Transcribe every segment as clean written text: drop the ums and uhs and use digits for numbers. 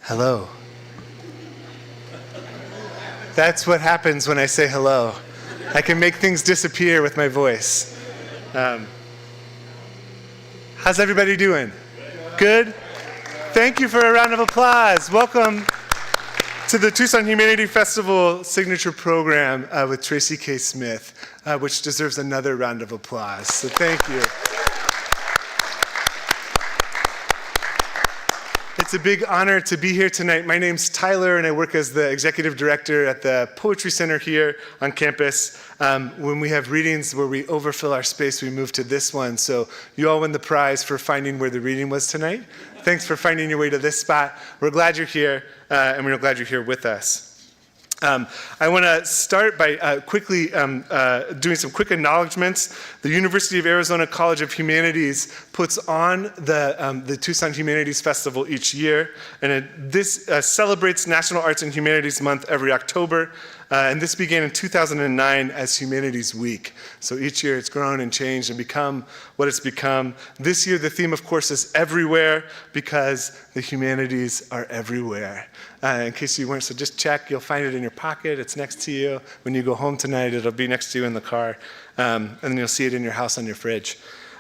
Hello. That's what happens when I say hello. I can make things disappear with my voice. How's everybody doing? Good? Thank you for a round of applause. Welcome to the Tucson Humanities Festival signature program with Tracy K. Smith, which deserves another round of applause. So thank you. It's a big honor to be here tonight. My name's Tyler, and I work as the executive director at the Poetry Center here on campus. When we have readings where we overfill our space, we move to this one. So you all win the prize for finding where the reading was tonight. Thanks for finding your way to this spot. We're glad you're here, and we're glad you're here with us. I want to start by quickly doing some quick acknowledgments. The University of Arizona College of Humanities puts on the Tucson Humanities Festival each year, and this celebrates National Arts and Humanities Month every October. And this began in 2009 as Humanities Week. So each year it's grown and changed and become what it's become. This year the theme, of course, is everywhere, because the humanities are everywhere. In case you weren't, so just check. You'll find it in your pocket. It's next to you. When you go home tonight, it'll be next to you in the car. And then you'll see it in your house on your fridge.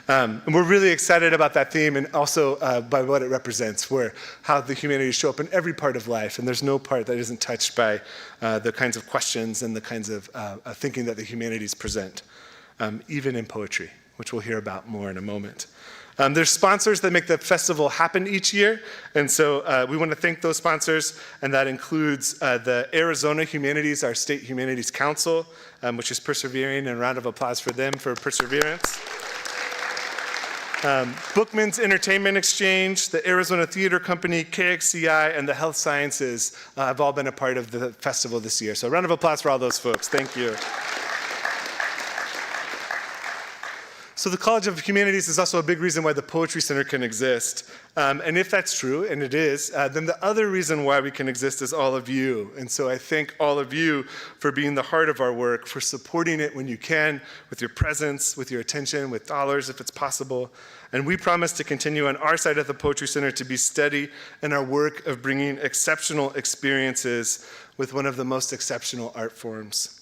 And we're really excited about that theme, and also by what it represents, how the humanities show up in every part of life, and there's no part that isn't touched by the kinds of questions and the kinds of thinking that the humanities present, even in poetry, which we'll hear about more in a moment. There's sponsors that make the festival happen each year, and so we want to thank those sponsors, and that includes the Arizona Humanities, our State Humanities Council, which is persevering, and a round of applause for them for perseverance. Bookman's Entertainment Exchange, the Arizona Theater Company, KXCI, and the Health Sciences have all been a part of the festival this year. So a round of applause for all those folks. Thank you. So the College of Humanities is also a big reason why the Poetry Center can exist. And if that's true, and it is, then the other reason why we can exist is all of you. And so I thank all of you for being the heart of our work, for supporting it when you can, with your presence, with your attention, with dollars if it's possible. And we promise to continue on our side of the Poetry Center to be steady in our work of bringing exceptional experiences with one of the most exceptional art forms.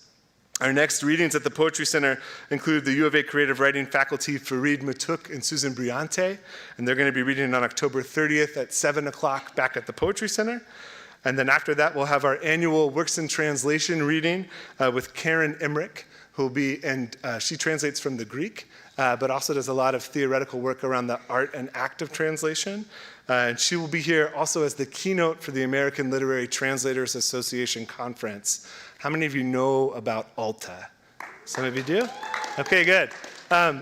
Our next readings at the Poetry Center include the U of A Creative Writing faculty Fareed Matuk and Susan Briante, and they're going to be reading on October 30th at 7 o'clock back at the Poetry Center. And then after that, we'll have our annual Works in Translation reading with Karen Emmerich, she translates from the Greek, but also does a lot of theoretical work around the art and act of translation. And she will be here also as the keynote for the American Literary Translators Association Conference. How many of you know about ALTA? Some of you do? Okay, good.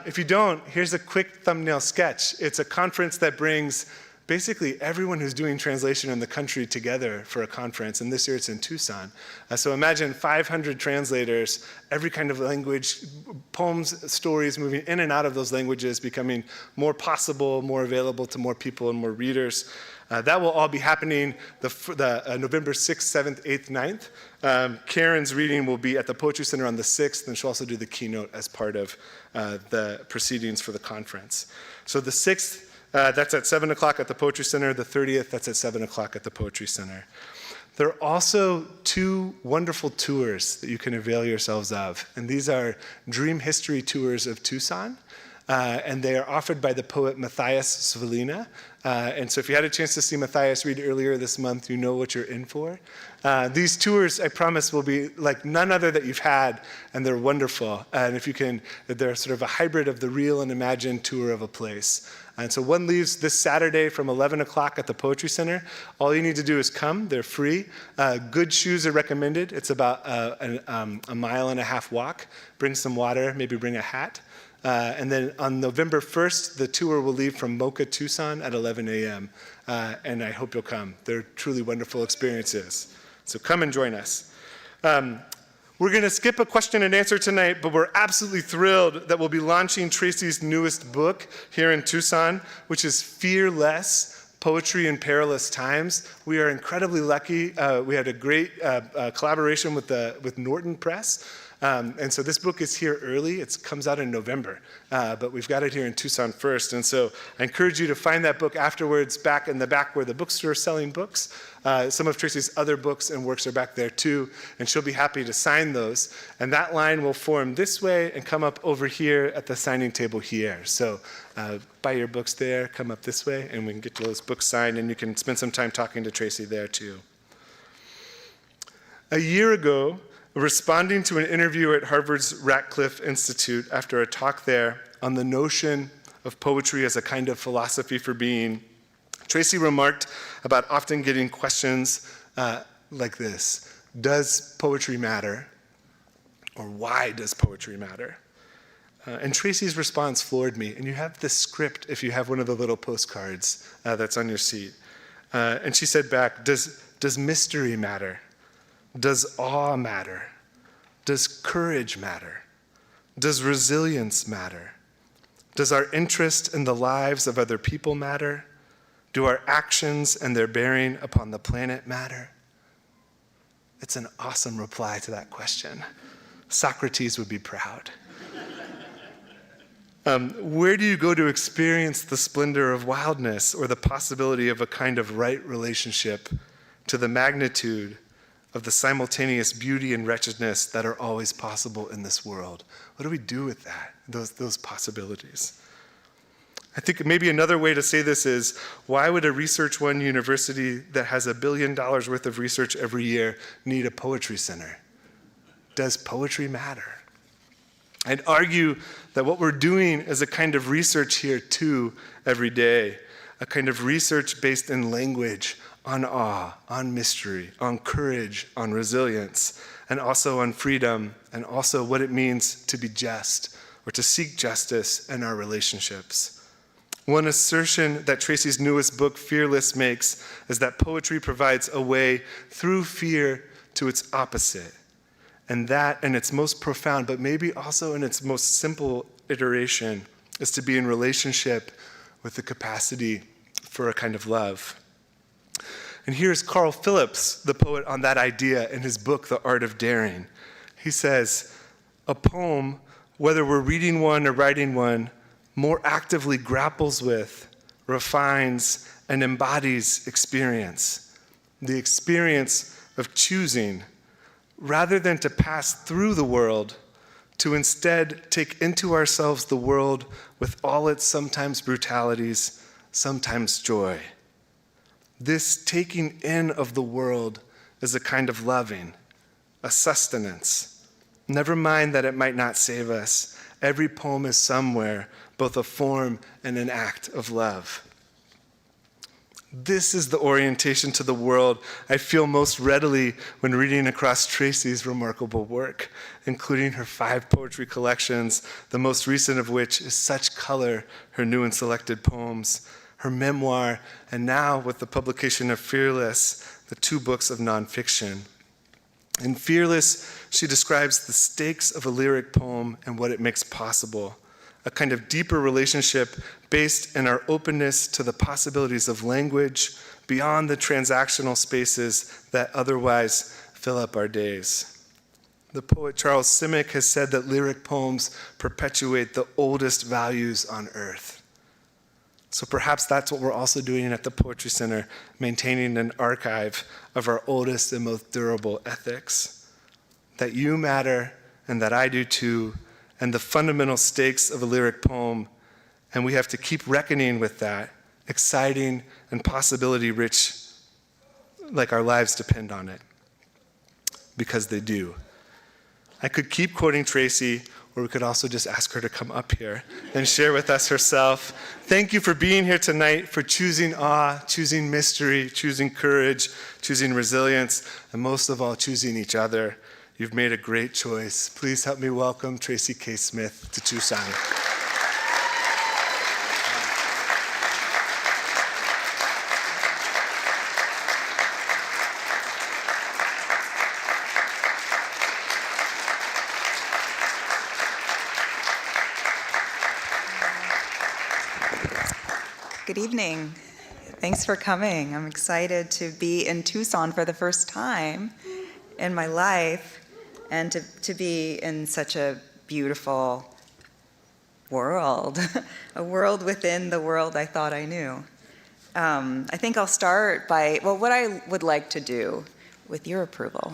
If you don't, here's a quick thumbnail sketch. It's a conference that brings basically everyone who's doing translation in the country together for a conference, and this year it's in Tucson. So imagine 500 translators, every kind of language, poems, stories, moving in and out of those languages, becoming more possible, more available to more people and more readers. That will all be happening November 6th, 7th, 8th, 9th. Karen's reading will be at the Poetry Center on the 6th, and she'll also do the keynote as part of the proceedings for the conference. So the 6th, that's at 7 o'clock at the Poetry Center. The 30th, that's at 7 o'clock at the Poetry Center. There are also two wonderful tours that you can avail yourselves of, and these are Dream History Tours of Tucson. And they are offered by the poet Matthias Svalina. And so if you had a chance to see Matthias read earlier this month, you know what you're in for. These tours, I promise, will be like none other that you've had, and they're wonderful. And if you can, they're sort of a hybrid of the real and imagined tour of a place. And so one leaves this Saturday from 11 o'clock at the Poetry Center. All you need to do is come. They're free. Good shoes are recommended. It's about a mile and a half walk. Bring some water, maybe bring a hat. And then on November 1st, the tour will leave from Mocha, Tucson at 11 a.m. And I hope you'll come. They're truly wonderful experiences. So come and join us. We're going to skip a question and answer tonight, but we're absolutely thrilled that we'll be launching Tracy's newest book here in Tucson, which is Fearless, Poetry in Perilous Times. We are incredibly lucky. We had a great collaboration with Norton Press. And so this book is here early. It comes out in November, but we've got it here in Tucson first. And so I encourage you to find that book afterwards back in the back where the bookstore is selling books. Some of Tracy's other books and works are back there too, and she'll be happy to sign those. And that line will form this way and come up over here at the signing table here. So buy your books there, come up this way, and we can get those books signed, and you can spend some time talking to Tracy there too. A year ago, responding to an interview at Harvard's Radcliffe Institute after a talk there on the notion of poetry as a kind of philosophy for being, Tracy remarked about often getting questions like this: does poetry matter? Or why does poetry matter? And Tracy's response floored me. And you have the script if you have one of the little postcards that's on your seat. And she said back, does mystery matter? Does awe matter? Does courage matter? Does resilience matter? Does our interest in the lives of other people matter? Do our actions and their bearing upon the planet matter? It's an awesome reply to that question. Socrates would be proud. Where do you go to experience the splendor of wildness or the possibility of a kind of right relationship to the magnitude of the simultaneous beauty and wretchedness that are always possible in this world? What do we do with that, those possibilities? I think maybe another way to say this is, why would a Research One university that has $1 billion worth of research every year need a poetry center? Does poetry matter? I'd argue that what we're doing is a kind of research here too every day, a kind of research based in language, on awe, on mystery, on courage, on resilience, and also on freedom, and also what it means to be just or to seek justice in our relationships. One assertion that Tracy's newest book, Fearless, makes is that poetry provides a way through fear to its opposite. And that, in its most profound, but maybe also in its most simple iteration, is to be in relationship with the capacity for a kind of love. And here's Carl Phillips, the poet, on that idea in his book, The Art of Daring. He says, a poem, whether we're reading one or writing one, more actively grapples with, refines, and embodies experience. The experience of choosing, rather than to pass through the world, to instead take into ourselves the world with all its sometimes brutalities, sometimes joy. This taking in of the world is a kind of loving, a sustenance. Never mind that it might not save us. Every poem is somewhere both a form and an act of love. This is the orientation to the world I feel most readily when reading across Tracy's remarkable work, including her 5 poetry collections, the most recent of which is Such Color, her new and selected poems, her memoir, and now with the publication of Fearless, the 2 books of nonfiction. In Fearless, she describes the stakes of a lyric poem and what it makes possible, a kind of deeper relationship based in our openness to the possibilities of language beyond the transactional spaces that otherwise fill up our days. The poet Charles Simic has said that lyric poems perpetuate the oldest values on earth. So perhaps that's what we're also doing at the Poetry Center, maintaining an archive of our oldest and most durable ethics. That you matter and that I do too, and the fundamental stakes of a lyric poem, and we have to keep reckoning with that, exciting and possibility-rich, like our lives depend on it, because they do. I could keep quoting Tracy, or we could also just ask her to come up here and share with us herself. Thank you for being here tonight, for choosing awe, choosing mystery, choosing courage, choosing resilience, and most of all, choosing each other. You've made a great choice. Please help me welcome Tracy K. Smith to Tucson. Good evening. Thanks for coming. I'm excited to be in Tucson for the first time in my life. and to be in such a beautiful world, a world within the world I thought I knew. I think I'll start by, well, what I would like to do, with your approval,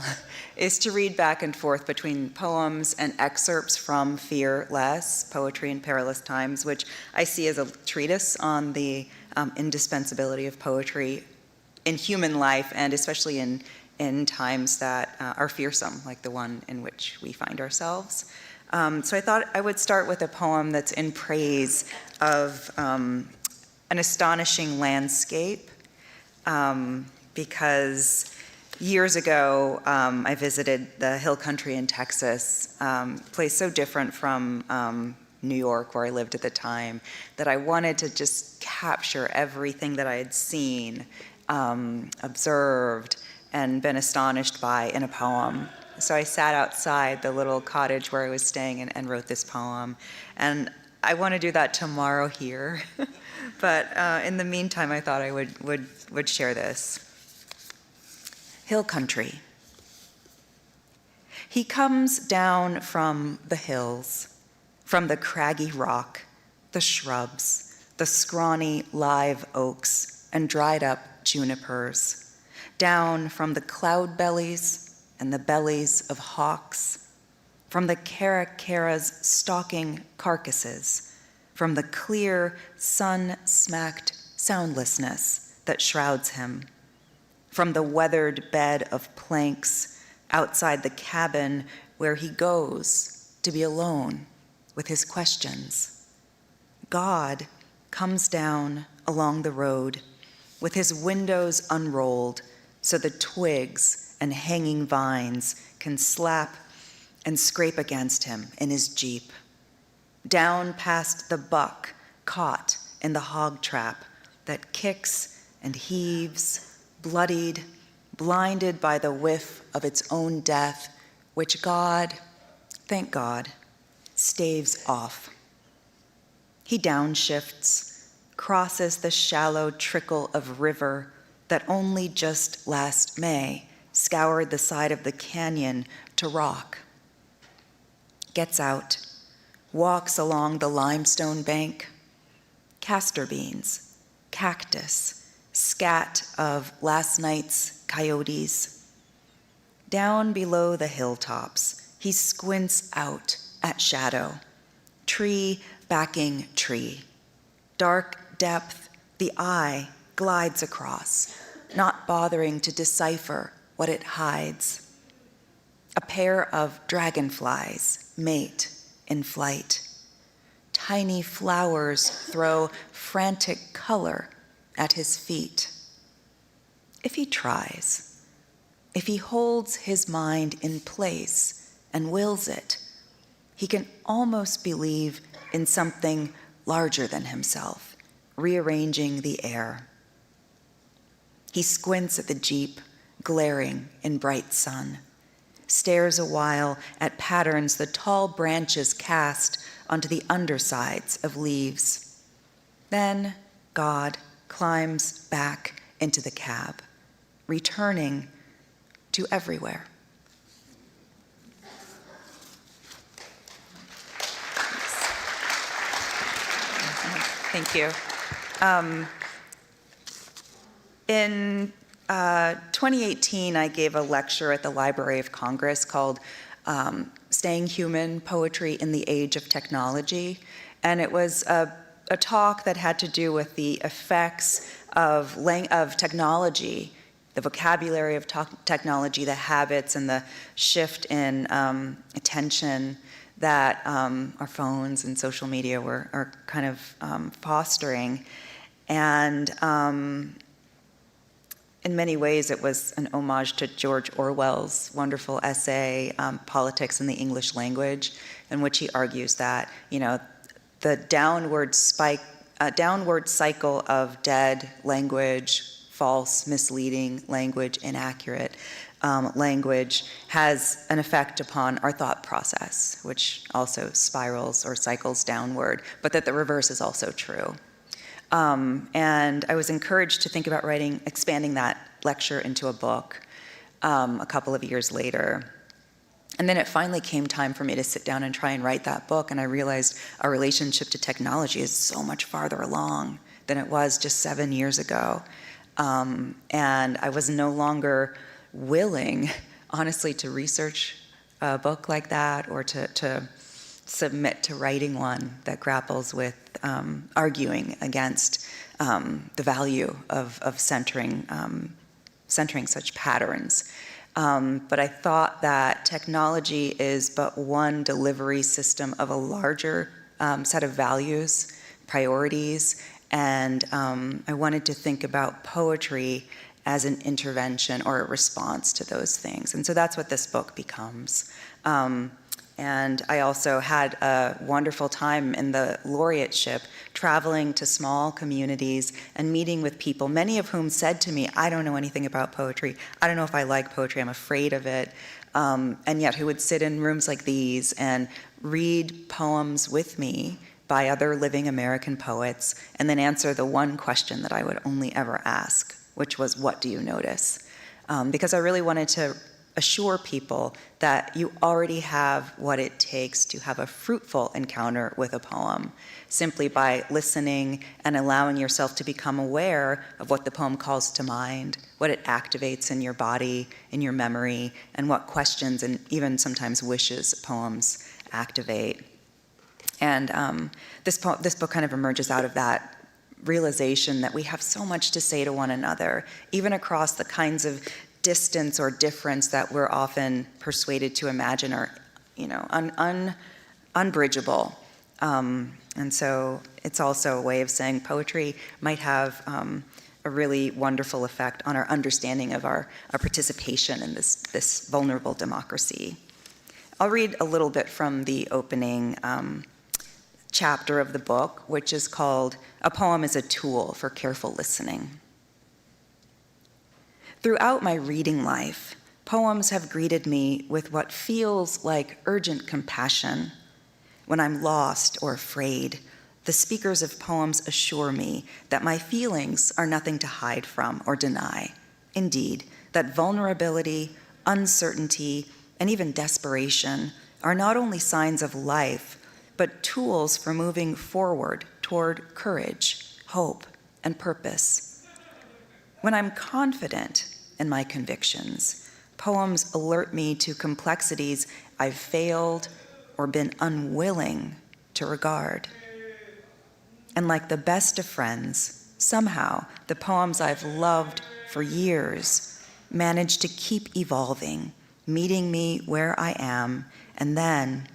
is to read back and forth between poems and excerpts from Fearless, Poetry in Perilous Times, which I see as a treatise on the indispensability of poetry in human life, and especially in times that are fearsome, like the one in which we find ourselves. So I thought I would start with a poem that's in praise of an astonishing landscape, because years ago, I visited the hill country in Texas, a place so different from New York, where I lived at the time, that I wanted to just capture everything that I had seen, observed, and been astonished by in a poem. So I sat outside the little cottage where I was staying and wrote this poem. And I want to do that tomorrow here. But in the meantime, I thought I would share this. Hill country. He comes down from the hills, from the craggy rock, the shrubs, the scrawny live oaks and dried up junipers, down from the cloud bellies and the bellies of hawks, from the caracaras stalking carcasses, from the clear sun-smacked soundlessness that shrouds him, from the weathered bed of planks outside the cabin where he goes to be alone with his questions. God comes down along the road with his windows unrolled so the twigs and hanging vines can slap and scrape against him in his Jeep. Down past the buck caught in the hog trap that kicks and heaves, bloodied, blinded by the whiff of its own death, which God, thank God, staves off. He downshifts, crosses the shallow trickle of river that only just last May scoured the side of the canyon to rock. Gets out, walks along the limestone bank, castor beans, cactus, scat of last night's coyotes. Down below the hilltops, he squints out at shadow, tree backing tree. Dark depth, the eye glides across, not bothering to decipher what it hides. A pair of dragonflies mate in flight. Tiny flowers throw frantic color at his feet. If he tries, if he holds his mind in place and wills it, he can almost believe in something larger than himself, rearranging the air. He squints at the Jeep, glaring in bright sun, stares a while at patterns the tall branches cast onto the undersides of leaves. Then God climbs back into the cab, returning to everywhere. Thank you. In 2018, I gave a lecture at the Library of Congress called Staying Human, Poetry in the Age of Technology. And it was a talk that had to do with the effects of technology, the vocabulary of technology, the habits, and the shift in attention that our phones and social media are kind of fostering. And in many ways, it was an homage to George Orwell's wonderful essay, Politics in the English Language, in which he argues that, the downward cycle of dead language, false, misleading language, inaccurate language has an effect upon our thought process, which also spirals or cycles downward, but that the reverse is also true. And I was encouraged to think about expanding that lecture into a book a couple of years later. And then it finally came time for me to sit down and try and write that book, and I realized our relationship to technology is so much farther along than it was just 7 years ago. And I was no longer willing, honestly, to research a book like that or to submit to writing one that grapples with arguing against the value of centering such patterns. But I thought that technology is but one delivery system of a larger set of values, priorities, and I wanted to think about poetry as an intervention or a response to those things. And so that's what this book becomes. And I also had a wonderful time in the laureateship, traveling to small communities and meeting with people, many of whom said to me, I don't know anything about poetry. I don't know if I like poetry. I'm afraid of it. And yet who would sit in rooms like these and read poems with me by other living American poets, and then answer the one question that I would only ever ask, which was, what do you notice? Because I really wanted to assure people that you already have what it takes to have a fruitful encounter with a poem, simply by listening and allowing yourself to become aware of what the poem calls to mind, what it activates in your body, in your memory, and what questions and even sometimes wishes poems activate. And this book kind of emerges out of that realization that we have so much to say to one another, even across the kinds of distance or difference that we're often persuaded to imagine are, unbridgeable. And so it's also a way of saying poetry might have a really wonderful effect on our understanding of our participation in this vulnerable democracy. I'll read a little bit from the opening chapter of the book, which is called "A Poem is a Tool for Careful Listening." Throughout my reading life, poems have greeted me with what feels like urgent compassion. When I'm lost or afraid, the speakers of poems assure me that my feelings are nothing to hide from or deny. Indeed, that vulnerability, uncertainty, and even desperation are not only signs of life, but tools for moving forward toward courage, hope, and purpose. When I'm confident in my convictions, poems alert me to complexities I've failed or been unwilling to regard. And like the best of friends, somehow the poems I've loved for years manage to keep evolving, meeting me where I am, and then,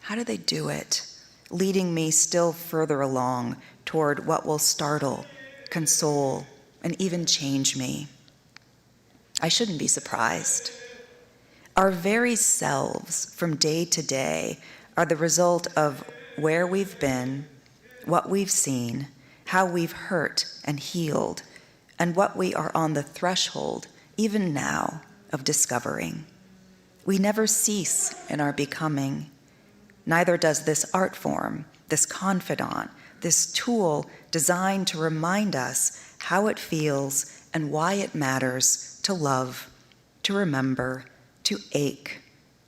how do they do it? Leading me still further along toward what will startle, console, and even change me. I shouldn't be surprised. Our very selves from day to day are the result of where we've been, what we've seen, how we've hurt and healed, and what we are on the threshold, even now, of discovering. We never cease in our becoming. Neither does this art form, this confidant, this tool designed to remind us how it feels and why it matters to love, to remember, to ache,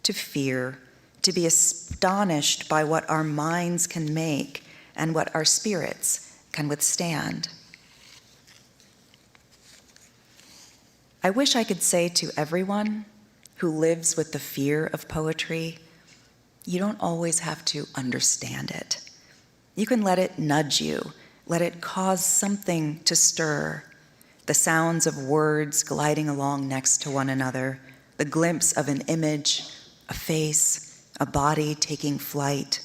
to fear, to be astonished by what our minds can make and what our spirits can withstand. I wish I could say to everyone who lives with the fear of poetry, you don't always have to understand it. You can let it nudge you, let it cause something to stir. The sounds of words gliding along next to one another, the glimpse of an image, a face, a body taking flight,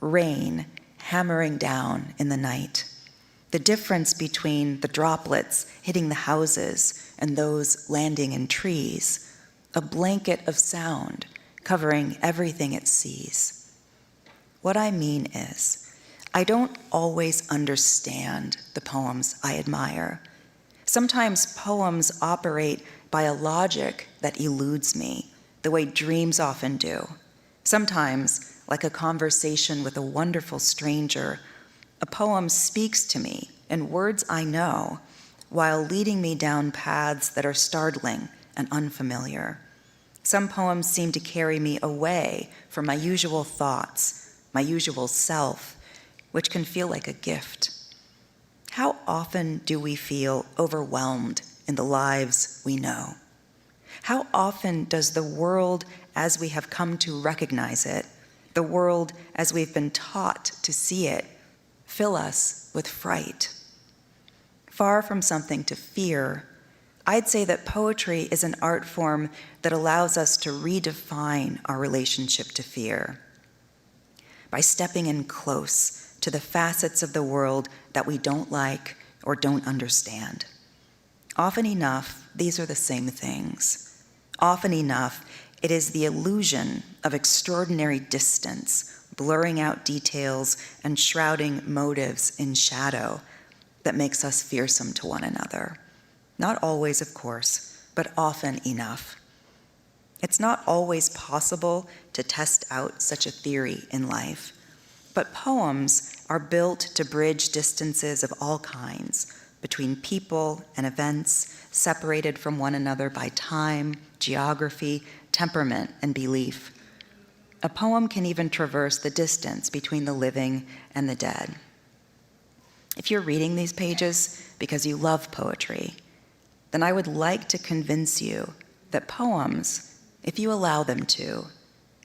rain hammering down in the night. The difference between the droplets hitting the houses and those landing in trees, a blanket of sound covering everything it sees. What I mean is, I don't always understand the poems I admire. Sometimes poems operate by a logic that eludes me, the way dreams often do. Sometimes, like a conversation with a wonderful stranger, a poem speaks to me in words I know, while leading me down paths that are startling and unfamiliar. Some poems seem to carry me away from my usual thoughts, my usual self, which can feel like a gift. How often do we feel overwhelmed in the lives we know? How often does the world as we have come to recognize it, the world as we've been taught to see it, fill us with fright? Far from something to fear, I'd say that poetry is an art form that allows us to redefine our relationship to fear by stepping in close to the facets of the world that we don't like or don't understand. Often enough, these are the same things. Often enough, it is the illusion of extraordinary distance, blurring out details and shrouding motives in shadow that makes us fearsome to one another. Not always, of course, but often enough. It's not always possible to test out such a theory in life, but poems are built to bridge distances of all kinds between people and events separated from one another by time, geography, temperament, and belief. A poem can even traverse the distance between the living and the dead. If you're reading these pages because you love poetry, then I would like to convince you that poems, if you allow them to,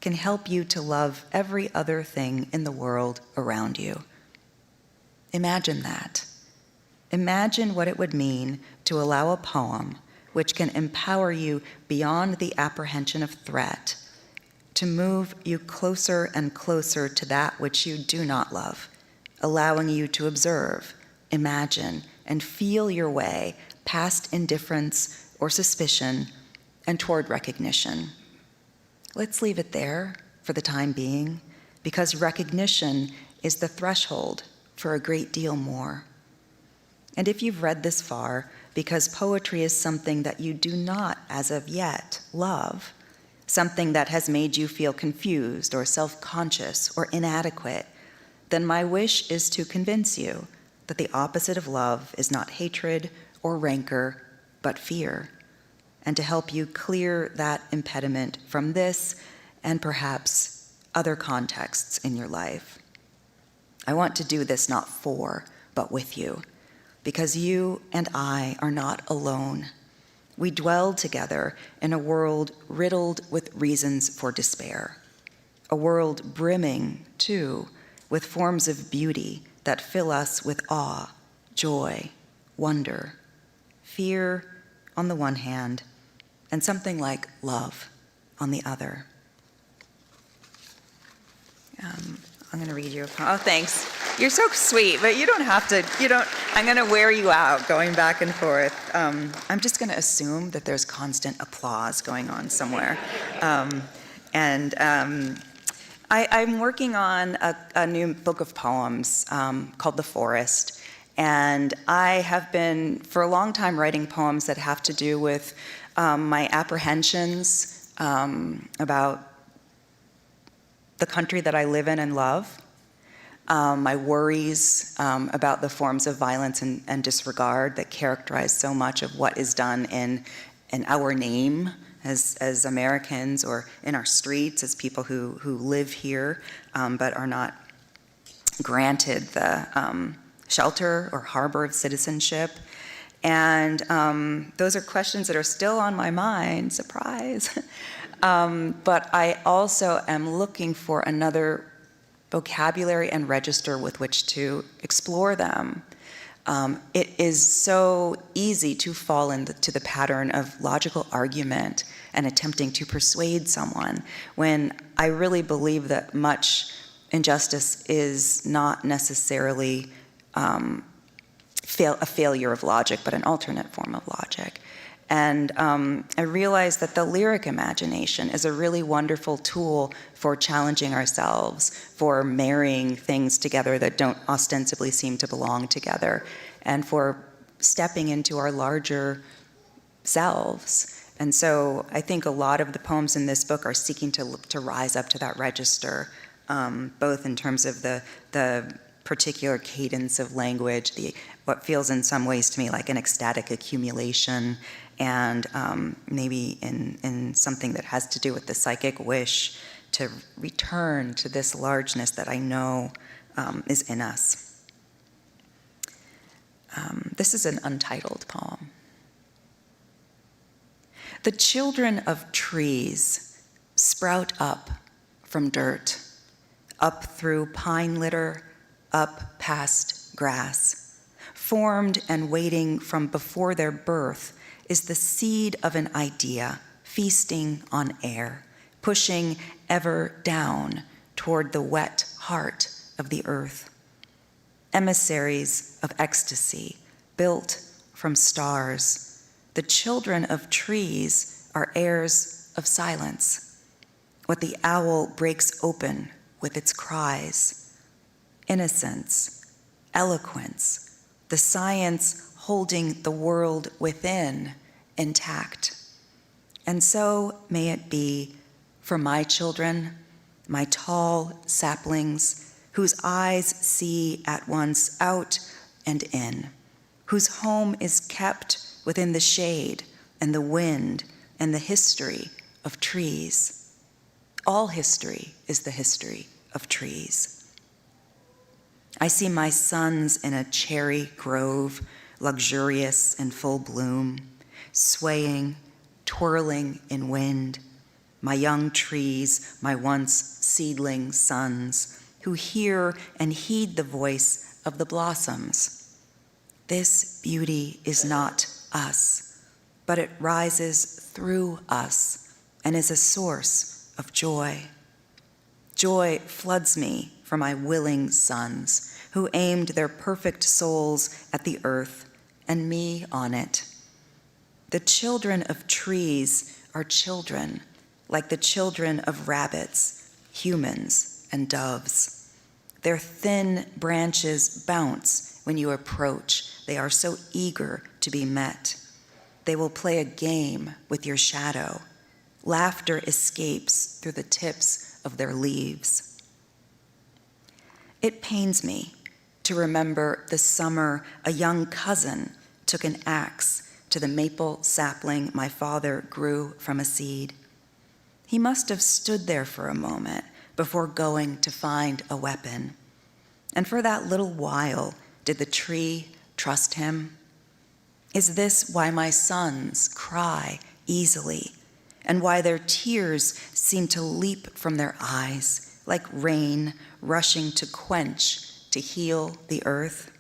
can help you to love every other thing in the world around you. Imagine that. Imagine what it would mean to allow a poem which can empower you beyond the apprehension of threat, to move you closer and closer to that which you do not love, allowing you to observe, imagine, and feel your way past indifference or suspicion and toward recognition. Let's leave it there for the time being, because recognition is the threshold for a great deal more. And if you've read this far because poetry is something that you do not, as of yet, love, something that has made you feel confused or self-conscious or inadequate, then my wish is to convince you that the opposite of love is not hatred or rancor, but fear, and to help you clear that impediment from this and perhaps other contexts in your life. I want to do this not for, but with you, because you and I are not alone. We dwell together in a world riddled with reasons for despair, a world brimming, too, with forms of beauty that fill us with awe, joy, wonder, fear on the one hand, and something like love on the other. I'm going to read you a poem. Oh, thanks. You're so sweet, but you don't have to, I'm going to wear you out going back and forth. I'm just going to assume that there's constant applause going on somewhere. I'm working on a new book of poems called The Forest. And I have been, for a long time, writing poems that have to do with my apprehensions about the country that I live in and love, my worries about the forms of violence and disregard that characterize so much of what is done in our name as Americans, or in our streets as people who live here but are not granted the shelter or harbor of citizenship. And those are questions that are still on my mind, surprise. But I also am looking for another vocabulary and register with which to explore them. It is so easy to fall into the pattern of logical argument and attempting to persuade someone, when I really believe that much injustice is not necessarily a failure of logic, but an alternate form of logic. And I realized that the lyric imagination is a really wonderful tool for challenging ourselves, for marrying things together that don't ostensibly seem to belong together, and for stepping into our larger selves. And so I think a lot of the poems in this book are seeking to rise up to that register, both in terms of the particular cadence of language, the what feels in some ways to me like an ecstatic accumulation, and maybe in something that has to do with the psychic wish to return to this largeness that I know is in us. This is an untitled poem. The children of trees sprout up from dirt, up through pine litter, up past grass. Formed and waiting from before their birth is the seed of an idea, feasting on air, pushing ever down toward the wet heart of the earth. Emissaries of ecstasy, built from stars, the children of trees are heirs of silence. What the owl breaks open with its cries, innocence, eloquence, the science holding the world within intact. And so may it be for my children, my tall saplings, whose eyes see at once out and in, whose home is kept within the shade and the wind and the history of trees. All history is the history of trees. I see my sons in a cherry grove, luxurious in full bloom, swaying, twirling in wind. My young trees, my once seedling sons, who hear and heed the voice of the blossoms. This beauty is not us, but it rises through us and is a source of joy. Joy floods me for my willing sons, who aimed their perfect souls at the earth and me on it. The children of trees are children, like the children of rabbits, humans, and doves. Their thin branches bounce when you approach. They are so eager to be met. They will play a game with your shadow. Laughter escapes through the tips of their leaves. It pains me to remember the summer a young cousin took an axe to the maple sapling my father grew from a seed. He must have stood there for a moment before going to find a weapon. And for that little while, did the tree trust him? Is this why my sons cry easily, and why their tears seem to leap from their eyes like rain rushing to quench, to heal the earth?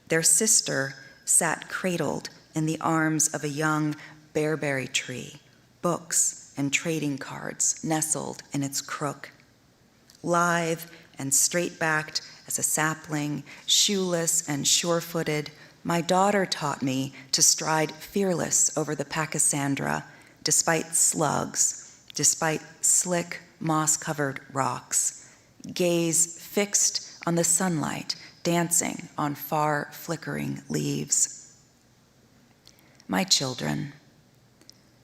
Their sister sat cradled in the arms of a young bearberry tree, books and trading cards nestled in its crook. Lithe and straight-backed as a sapling, shoeless and sure-footed, my daughter taught me to stride fearless over the pachysandra, despite slugs, despite slick, moss-covered rocks, gaze fixed on the sunlight dancing on far flickering leaves. My children,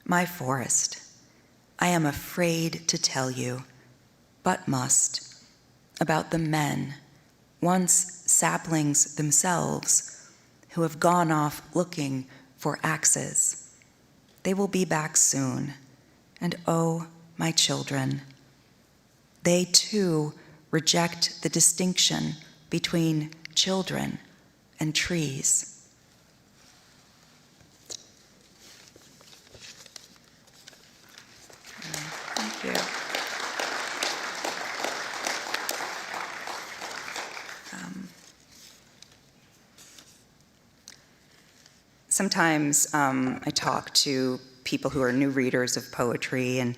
my forest, I am afraid to tell you, but must, about the men, once saplings themselves, who have gone off looking for axes. They will be back soon, and oh, my children, they too reject the distinction between children and trees. Thank you. Sometimes I talk to people who are new readers of poetry, and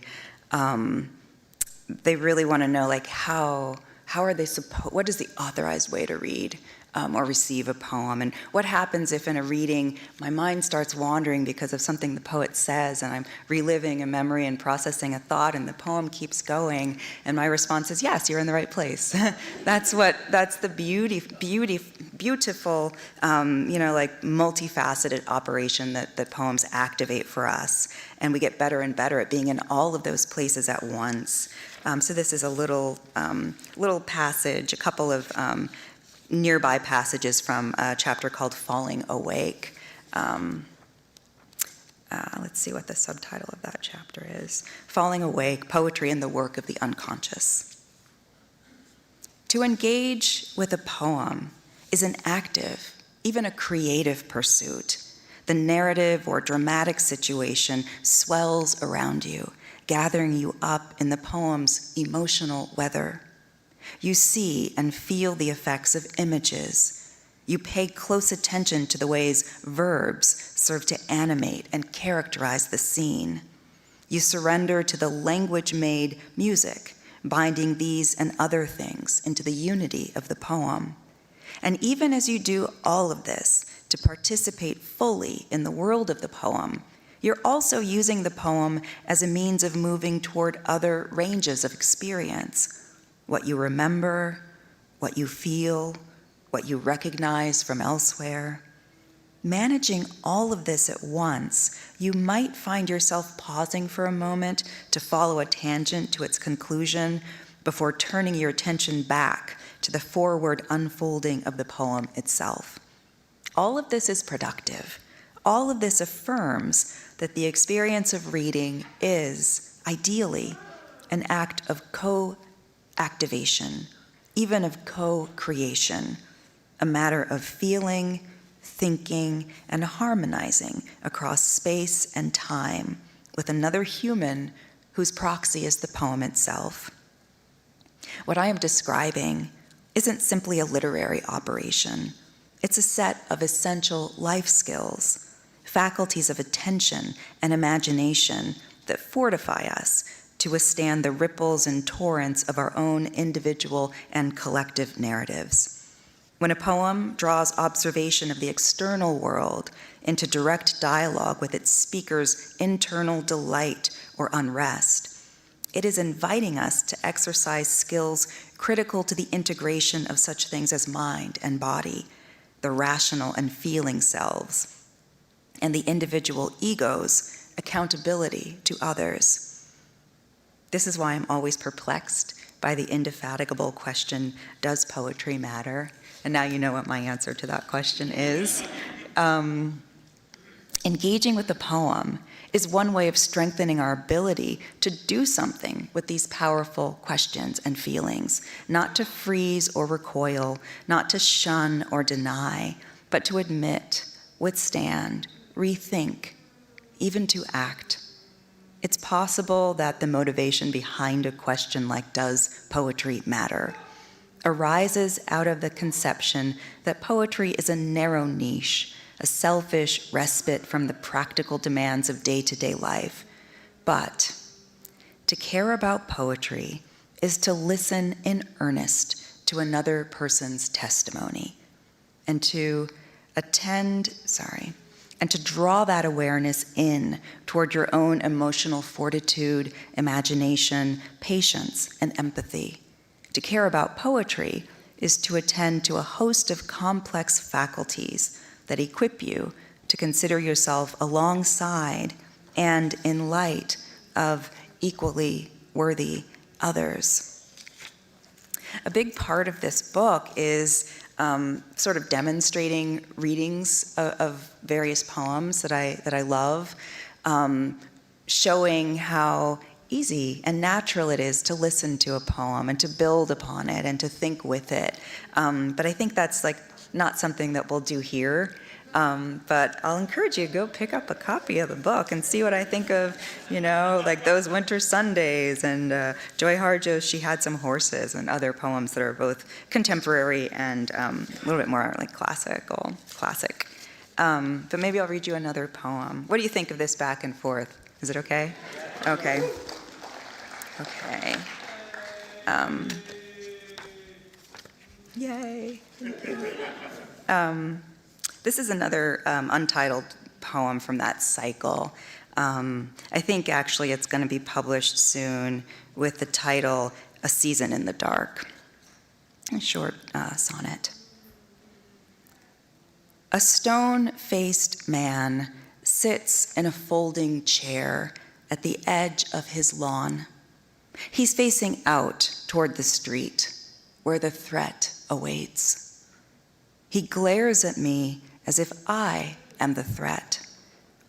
they really want to know, like, how are they what is the authorized way to read or receive a poem, and what happens if in a reading my mind starts wandering because of something the poet says, and I'm reliving a memory and processing a thought, and the poem keeps going, and my response is, yes, you're in the right place. That's the beautiful, like multifaceted operation that poems activate for us, and we get better and better at being in all of those places at once. So this is a little passage, a couple of nearby passages from a chapter called Falling Awake. Let's see what the subtitle of that chapter is. Falling Awake, Poetry and the Work of the Unconscious. To engage with a poem is an active, even a creative pursuit. The narrative or dramatic situation swells around you, gathering you up in the poem's emotional weather. You see and feel the effects of images. You pay close attention to the ways verbs serve to animate and characterize the scene. You surrender to the language-made music, binding these and other things into the unity of the poem. And even as you do all of this, to participate fully in the world of the poem, you're also using the poem as a means of moving toward other ranges of experience. What you remember, what you feel, what you recognize from elsewhere. Managing all of this at once, you might find yourself pausing for a moment to follow a tangent to its conclusion before turning your attention back to the forward unfolding of the poem itself. All of this is productive. All of this affirms that the experience of reading is, ideally, an act of co-activation, even of co-creation, a matter of feeling, thinking, and harmonizing across space and time with another human whose proxy is the poem itself. What I am describing isn't simply a literary operation. It's a set of essential life skills, faculties of attention and imagination that fortify us to withstand the ripples and torrents of our own individual and collective narratives. When a poem draws observation of the external world into direct dialogue with its speaker's internal delight or unrest, it is inviting us to exercise skills critical to the integration of such things as mind and body, the rational and feeling selves, and the individual ego's accountability to others. This is why I'm always perplexed by the indefatigable question, does poetry matter? And now you know what my answer to that question is. Engaging with the poem is one way of strengthening our ability to do something with these powerful questions and feelings, not to freeze or recoil, not to shun or deny, but to admit, withstand, rethink, even to act. It's possible that the motivation behind a question like does poetry matter arises out of the conception that poetry is a narrow niche, a selfish respite from the practical demands of day-to-day life. But to care about poetry is to listen in earnest to another person's testimony and to draw that awareness in toward your own emotional fortitude, imagination, patience, and empathy. To care about poetry is to attend to a host of complex faculties that equip you to consider yourself alongside and in light of equally worthy others. A big part of this book is sort of demonstrating readings of various poems that I love, showing how easy and natural it is to listen to a poem and to build upon it and to think with it. But I think that's not something that we'll do here. But I'll encourage you to go pick up a copy of the book and see what I think of, those Winter Sundays and Joy Harjo's She Had Some Horses and other poems that are both contemporary and a little bit more classic. But maybe I'll read you another poem. What do you think of this back and forth? Is it okay? Okay. Yay. Thank you. This is another untitled poem from that cycle. I think actually it's going to be published soon with the title, A Season in the Dark. A short sonnet. A stone-faced man sits in a folding chair at the edge of his lawn. He's facing out toward the street where the threat awaits. He glares at me as if I am the threat,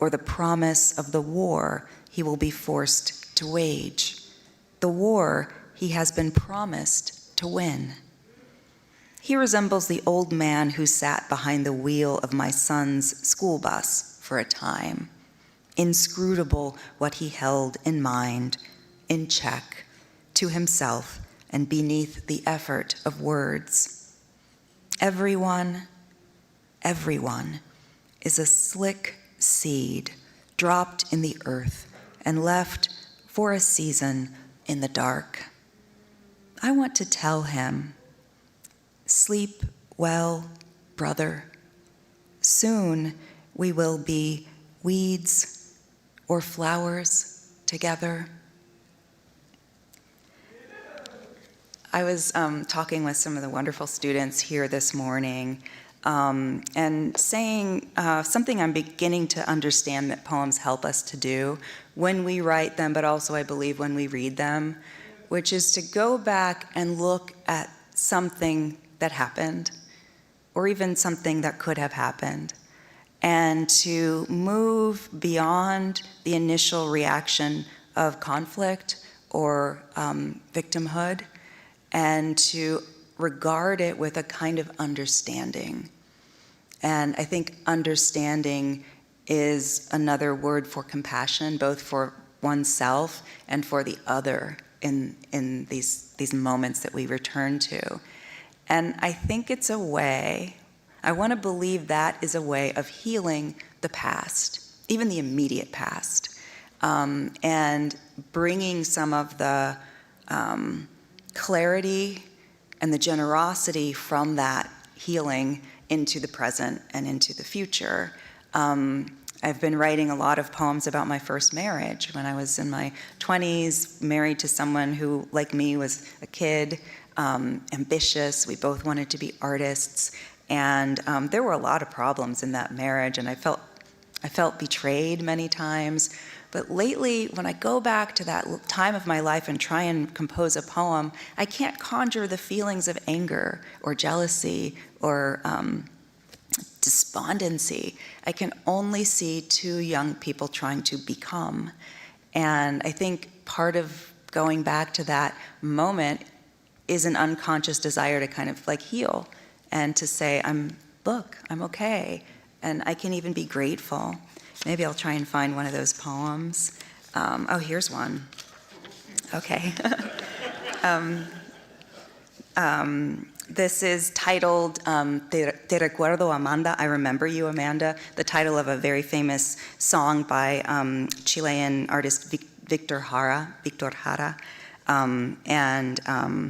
or the promise of the war he will be forced to wage, the war he has been promised to win. He resembles the old man who sat behind the wheel of my son's school bus for a time. Inscrutable what he held in mind, in check, to himself and beneath the effort of words. Everyone is a slick seed dropped in the earth and left for a season in the dark. I want to tell him, sleep well, brother. Soon we will be weeds or flowers together. I was talking with some of the wonderful students here this morning and saying something I'm beginning to understand that poems help us to do when we write them, but also I believe when we read them, which is to go back and look at something that happened, or even something that could have happened, and to move beyond the initial reaction of conflict or victimhood, and to regard it with a kind of understanding. And I think understanding is another word for compassion, both for oneself and for the other in these moments that we return to. And I think it's a way, I want to believe that is a way of healing the past, even the immediate past, and bringing some of the clarity and the generosity from that healing into the present and into the future. I've been writing a lot of poems about my first marriage. When I was in my 20s, married to someone who, like me, was a kid, ambitious. We both wanted to be artists. And there were a lot of problems in that marriage, and I felt betrayed many times. But lately, when I go back to that time of my life and try and compose a poem, I can't conjure the feelings of anger or jealousy or despondency. I can only see two young people trying to become. And I think part of going back to that moment is an unconscious desire to kind of like heal and to say, I'm okay. And I can even be grateful. Maybe I'll try and find one of those poems. Oh, here's one. Okay. This is titled Te Recuerdo, Amanda, I Remember You, Amanda, the title of a very famous song by Chilean artist Victor Jara, and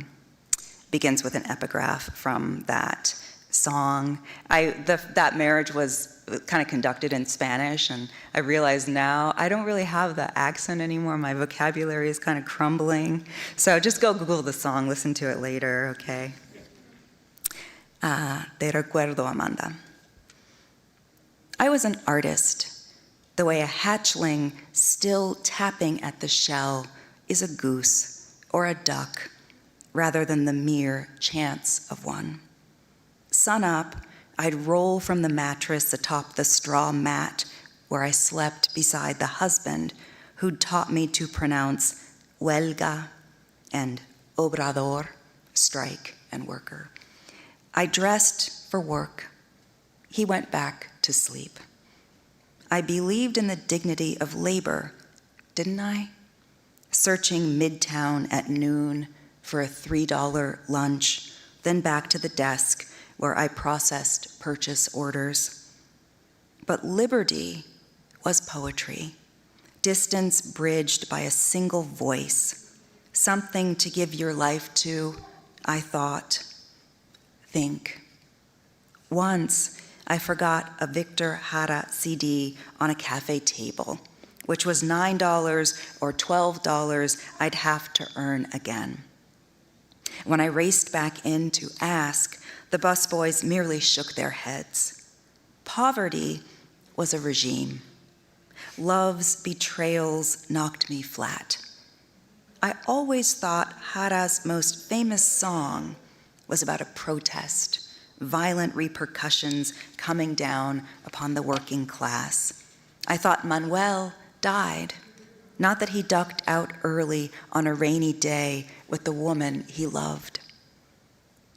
begins with an epigraph from that song. That marriage was kind of conducted in Spanish, and I realize now I don't really have the accent anymore. My vocabulary is kind of crumbling. So just go Google the song, listen to it later, okay? Te recuerdo, Amanda. I was an artist, the way a hatchling still tapping at the shell is a goose or a duck, rather than the mere chance of one. Sun up, I'd roll from the mattress atop the straw mat where I slept beside the husband who'd taught me to pronounce huelga and obrador, strike and worker. I dressed for work. He went back to sleep. I believed in the dignity of labor, didn't I? Searching Midtown at noon for a $3 lunch, then back to the desk where I processed purchase orders. But liberty was poetry, distance bridged by a single voice, something to give your life to, I thought. Think. Once, I forgot a Victor Jara CD on a cafe table, which was $9 or $12 I'd have to earn again. When I raced back in to ask, the busboys merely shook their heads. Poverty was a regime. Love's betrayals knocked me flat. I always thought Jara's most famous song was about a protest, violent repercussions coming down upon the working class. I thought Manuel died, not that he ducked out early on a rainy day with the woman he loved.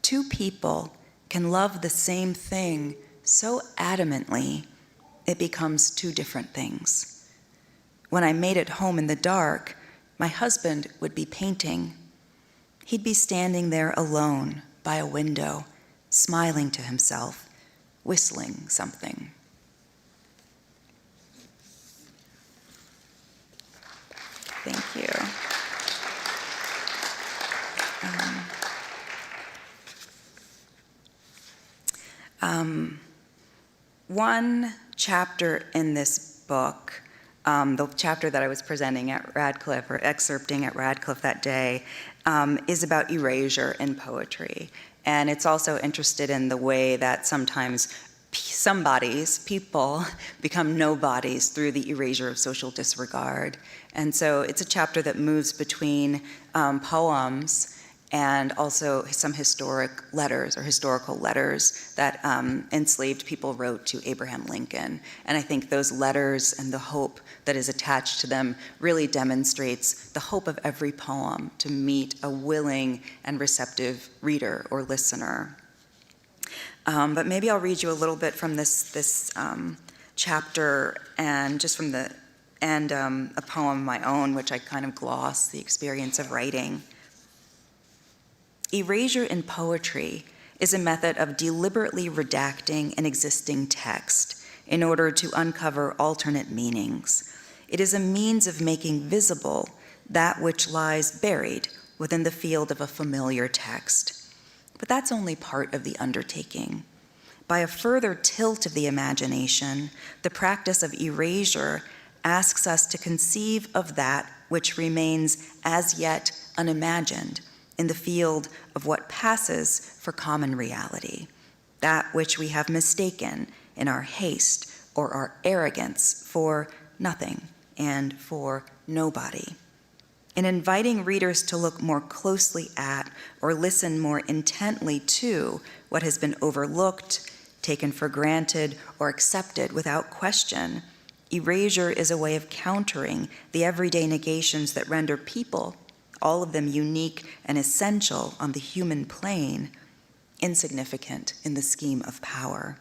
Two people can love the same thing so adamantly it becomes two different things. When I made it home in the dark, my husband would be painting. He'd be standing there alone by a window, smiling to himself, whistling something. Thank you. One chapter in this book, the chapter that I was presenting at Radcliffe, or excerpting at Radcliffe that day, is about erasure in poetry. And it's also interested in the way that sometimes people become nobodies through the erasure of social disregard. And so it's a chapter that moves between poems and also some historic letters or historical letters that enslaved people wrote to Abraham Lincoln. And I think those letters and the hope that is attached to them really demonstrates the hope of every poem to meet a willing and receptive reader or listener. But maybe I'll read you a little bit from this chapter, and just from the end, a poem of my own, which I kind of gloss the experience of writing. Erasure in poetry is a method of deliberately redacting an existing text in order to uncover alternate meanings. It is a means of making visible that which lies buried within the field of a familiar text. But that's only part of the undertaking. By a further tilt of the imagination, the practice of erasure asks us to conceive of that which remains as yet unimagined in the field of what passes for common reality, that which we have mistaken in our haste or our arrogance for nothing and for nobody. In inviting readers to look more closely at or listen more intently to what has been overlooked, taken for granted, or accepted without question, erasure is a way of countering the everyday negations that render people, all of them unique and essential on the human plane, insignificant in the scheme of power.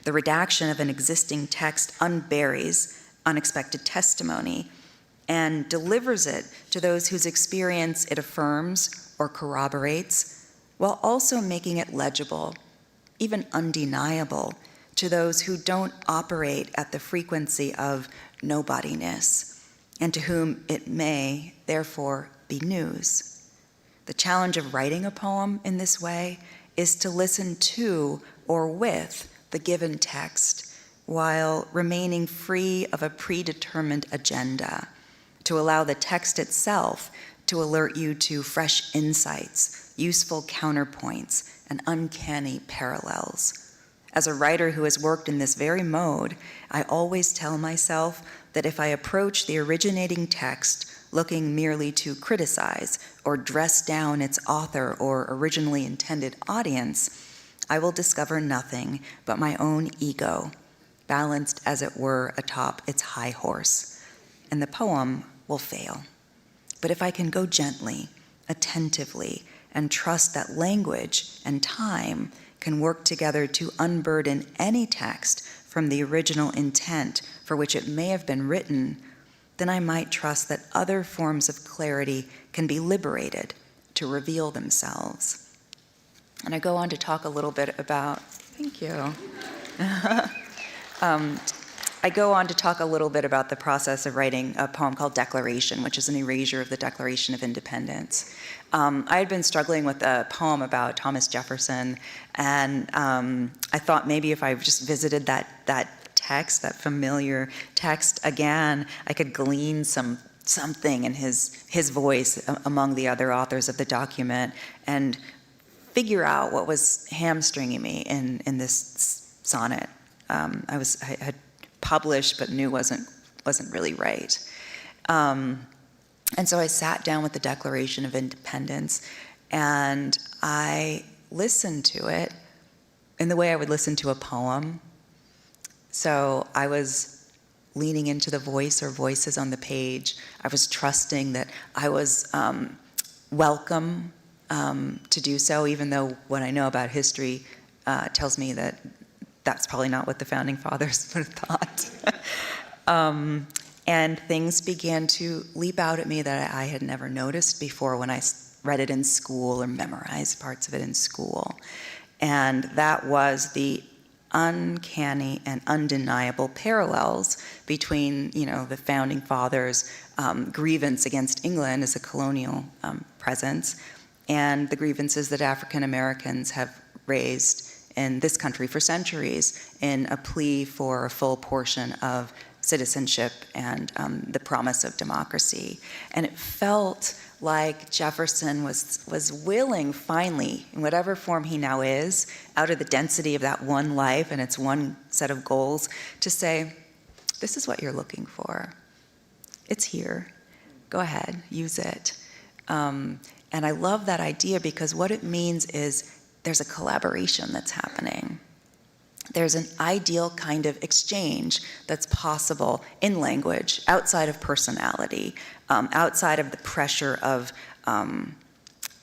The redaction of an existing text unburies unexpected testimony and delivers it to those whose experience it affirms or corroborates, while also making it legible, even undeniable, to those who don't operate at the frequency of nobodiness, and to whom it may, therefore, be news. The challenge of writing a poem in this way is to listen to or with the given text while remaining free of a predetermined agenda, to allow the text itself to alert you to fresh insights, useful counterpoints, and uncanny parallels. As a writer who has worked in this very mode, I always tell myself that if I approach the originating text looking merely to criticize or dress down its author or originally intended audience, I will discover nothing but my own ego, balanced as it were atop its high horse, and the poem will fail. But if I can go gently, attentively, and trust that language and time can work together to unburden any text from the original intent for which it may have been written, then I might trust that other forms of clarity can be liberated to reveal themselves. And I go on to talk a little bit about, thank you. I go on to talk a little bit about the process of writing a poem called Declaration, which is an erasure of the Declaration of Independence. I had been struggling with a poem about Thomas Jefferson, and I thought maybe if I just visited that text, that familiar text again, I could glean something in his voice among the other authors of the document and figure out what was hamstringing me in this sonnet. I had published but knew wasn't really right. And so I sat down with the Declaration of Independence, and I listen to it in the way I would listen to a poem. So I was leaning into the voice or voices on the page. I was trusting that I was welcome to do so, even though what I know about history tells me that that's probably not what the Founding Fathers would have thought. And things began to leap out at me that I had never noticed before when I read it in school or memorized parts of it in school. And that was the uncanny and undeniable parallels between, the Founding Fathers' grievance against England as a colonial presence and the grievances that African Americans have raised in this country for centuries in a plea for a full portion of citizenship and the promise of democracy. And it felt like Jefferson was willing finally, in whatever form he now is, out of the density of that one life and its one set of goals, to say, this is what you're looking for. It's here. Go ahead, use it. And I love that idea because what it means is there's a collaboration that's happening. There's an ideal kind of exchange that's possible in language, outside of personality, outside of the pressure of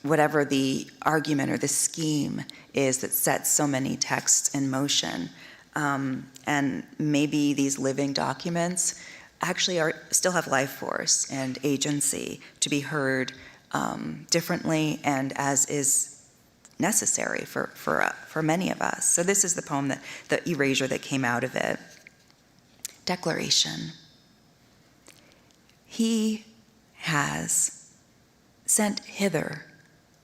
whatever the argument or the scheme is that sets so many texts in motion. And maybe these living documents actually still have life force and agency to be heard differently and as is necessary for many of us. So this is the poem, the erasure that came out of it. Declaration. He has sent hither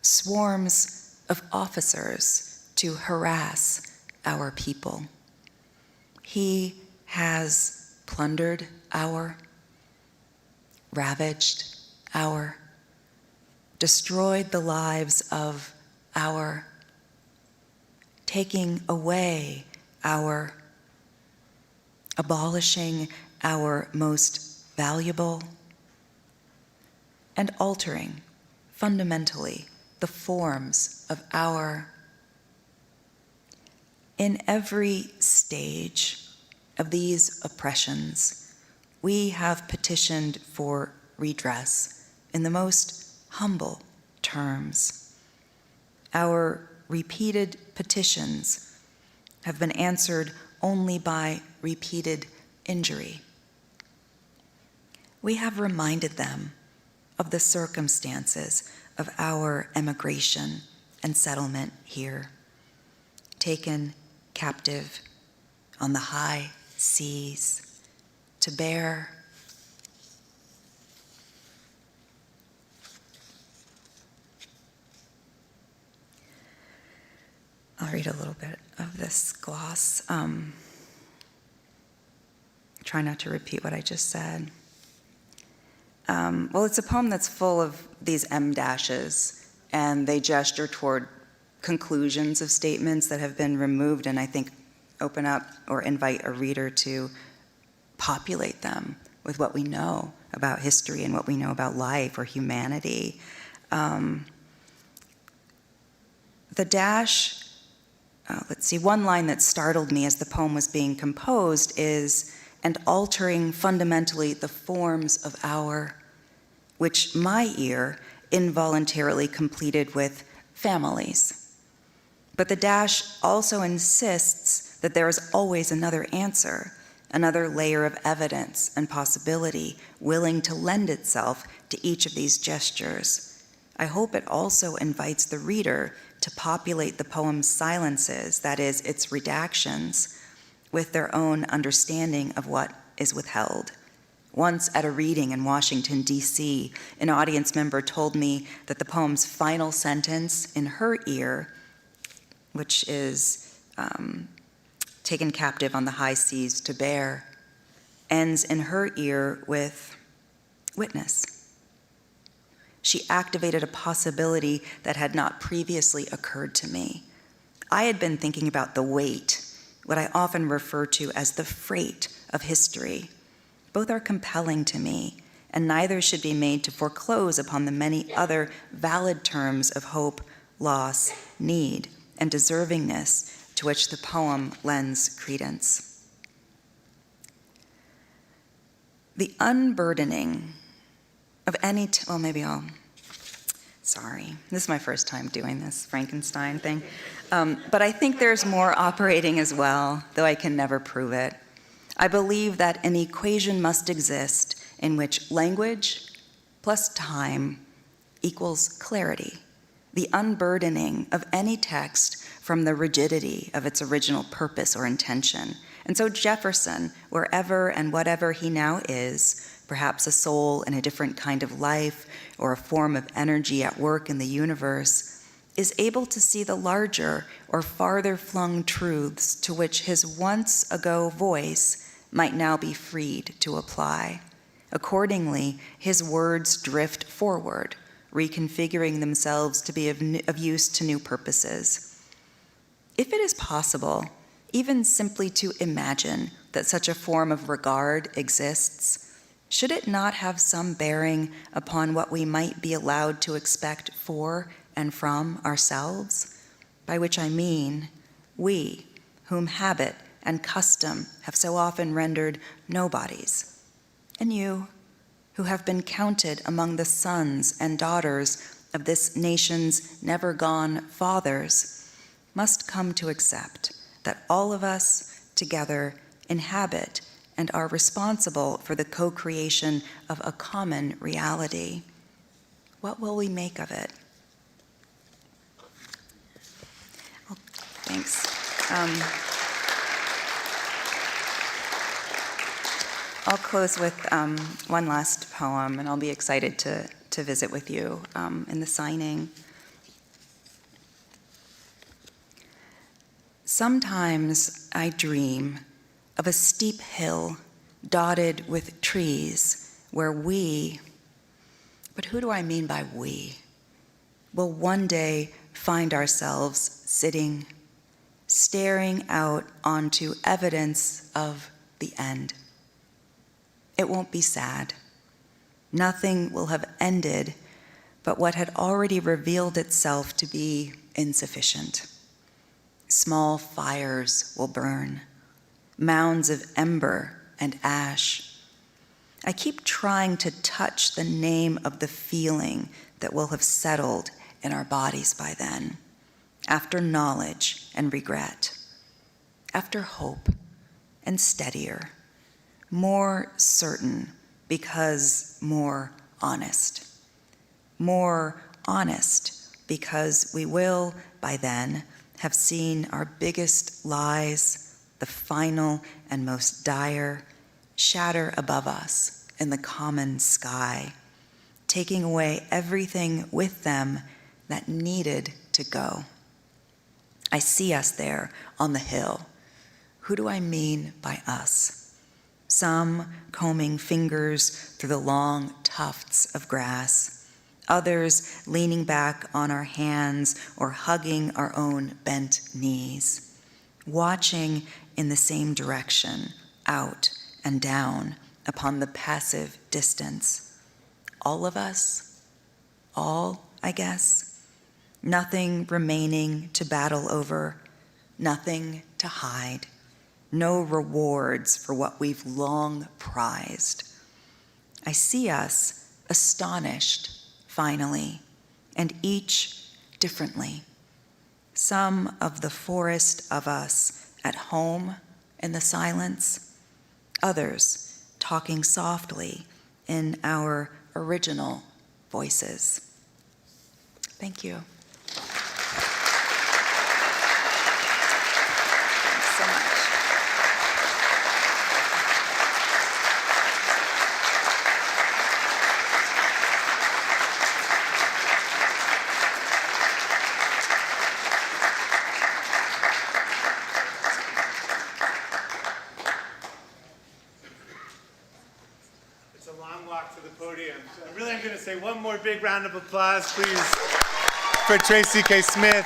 swarms of officers to harass our people. He has plundered our, ravaged our, destroyed the lives of our, taking away our, abolishing our most valuable, and altering fundamentally the forms of our. In every stage of these oppressions, we have petitioned for redress in the most humble terms. Our repeated petitions have been answered only by repeated injury. We have reminded them of the circumstances of our emigration and settlement here, taken captive on the high seas to bear I'll read a little bit of this gloss. Try not to repeat what I just said. Well, it's a poem that's full of these em dashes, and they gesture toward conclusions of statements that have been removed, and I think open up or invite a reader to populate them with what we know about history and what we know about life or humanity. The dash, let's see, one line that startled me as the poem was being composed is, and altering fundamentally the forms of our, which my ear involuntarily completed with families. But the dash also insists that there is always another answer, another layer of evidence and possibility willing to lend itself to each of these gestures. I hope it also invites the reader to populate the poem's silences, that is, its redactions, with their own understanding of what is withheld. Once at a reading in Washington, D.C., an audience member told me that the poem's final sentence in her ear, which is taken captive on the high seas to bear, ends in her ear with witness. She activated a possibility that had not previously occurred to me. I had been thinking about the weight, what I often refer to as the freight of history. Both are compelling to me, and neither should be made to foreclose upon the many other valid terms of hope, loss, need. and deservingness to which the poem lends credence. The unburdening of any, sorry, this is my first time doing this Frankenstein thing, but I think there's more operating as well, though I can never prove it. I believe that an equation must exist in which language plus time equals clarity, the unburdening of any text from the rigidity of its original purpose or intention. And so Jefferson, wherever and whatever he now is, perhaps a soul in a different kind of life or a form of energy at work in the universe, is able to see the larger or farther flung truths to which his once ago voice might now be freed to apply. Accordingly, his words drift forward, reconfiguring themselves to be of use to new purposes. If it is possible, even simply to imagine that such a form of regard exists, should it not have some bearing upon what we might be allowed to expect for and from ourselves? By which I mean, we, whom habit and custom have so often rendered nobodies, and you, who have been counted among the sons and daughters of this nation's never-gone fathers, must come to accept that all of us together inhabit and are responsible for the co-creation of a common reality. What will we make of it? Oh, thanks. I'll close with one last poem, and I'll be excited to visit with you in the signing. Sometimes I dream of a steep hill dotted with trees where we, but who do I mean by we, will one day find ourselves sitting, staring out onto evidence of the end. It won't be sad. Nothing will have ended but what had already revealed itself to be insufficient. Small fires will burn, mounds of ember and ash. I keep trying to touch the name of the feeling that will have settled in our bodies by then, after knowledge and regret, after hope and steadier, more certain because more honest because we will, by then, have seen our biggest lies, the final and most dire, shatter above us in the common sky, taking away everything with them that needed to go. I see us there on the hill. Who do I mean by us? Some combing fingers through the long tufts of grass, others leaning back on our hands or hugging our own bent knees, watching in the same direction, out and down upon the passive distance. All of us, all, I guess, nothing remaining to battle over, nothing to hide, no rewards for what we've long prized. I see us astonished, finally, and each differently. Some of the forest of us at home in the silence, others talking softly in our original voices. Thank you. Thanks so much. I'm going to say one more big round of applause, please, for Tracy K. Smith.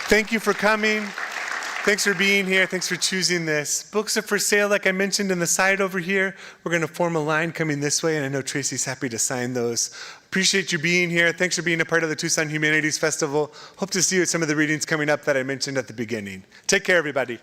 Thank you for coming. Thanks for being here. Thanks for choosing this. Books are for sale, like I mentioned, in the side over here. We're going to form a line coming this way, and I know Tracy's happy to sign those. Appreciate you being here. Thanks for being a part of the Tucson Humanities Festival. Hope to see you at some of the readings coming up that I mentioned at the beginning. Take care, everybody.